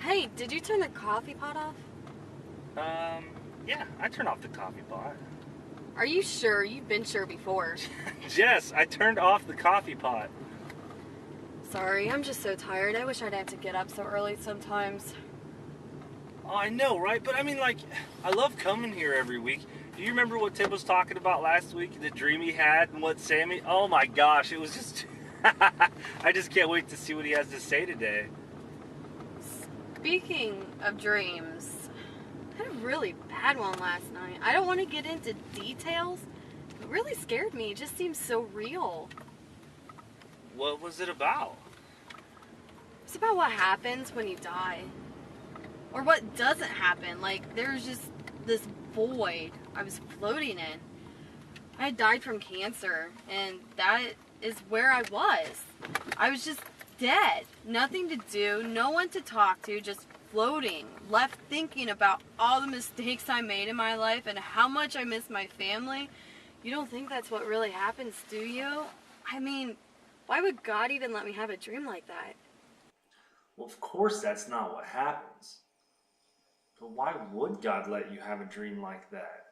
Hey, did you turn the coffee pot off? Um, yeah, I turned off the coffee pot. Are you sure? You've been sure before. Yes, I turned off the coffee pot. Sorry, I'm just so tired. I wish I'd have to get up so early sometimes. Oh, I know, right? But I mean, like, I love coming here every week. Do you remember what Tim was talking about last week? The dream he had and what Sammy? Oh my gosh, it was just. I just can't wait to see what he has to say today. Speaking of dreams, I had a really bad one last night. I don't want to get into details. It really scared me. It just seems so real. What was it about? It's about what happens when you die. Or what doesn't happen. Like, there's just this void I was floating in. I had died from cancer, and that is where I was. I was just dead. Nothing to do, no one to talk to, just floating, left thinking about all the mistakes I made in my life and how much I miss my family. You don't think that's what really happens, do you? I mean, why would God even let me have a dream like that? Well, of course, that's not what happens. But why would God let you have a dream like that?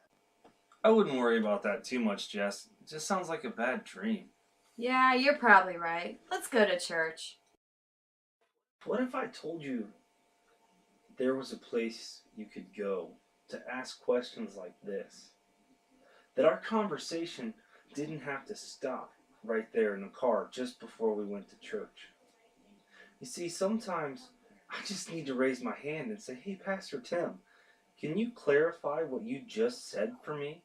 I wouldn't worry about that too much, Jess. It just sounds like a bad dream. Yeah, you're probably right. Let's go to church. What if I told you there was a place you could go to ask questions like this? That our conversation didn't have to stop right there in the car just before we went to church. You see, sometimes I just need to raise my hand and say, "Hey, Pastor Tim, can you clarify what you just said for me?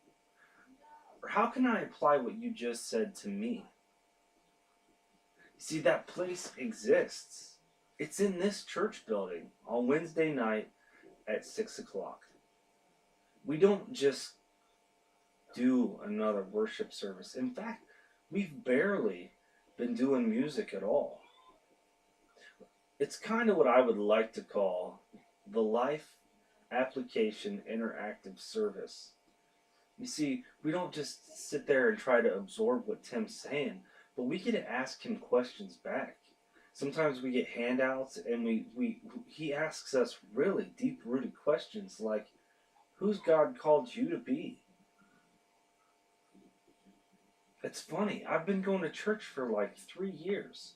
Or how can I apply what you just said to me?" You see, that place exists. It's in this church building on Wednesday night at 6 o'clock. We don't just do another worship service. In fact, we've barely been doing music at all. It's kind of what I would like to call the Life Application Interactive Service. You see, we don't just sit there and try to absorb what Tim's saying, but we get to ask him questions back. Sometimes we get handouts and he asks us really deep rooted questions like, who's God called you to be? It's funny, I've been going to church for like 3 years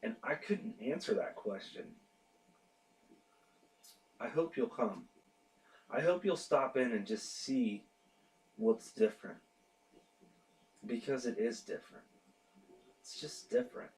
and I couldn't answer that question. I hope you'll come. I hope you'll stop in and just see what's different because it is different. It's just different.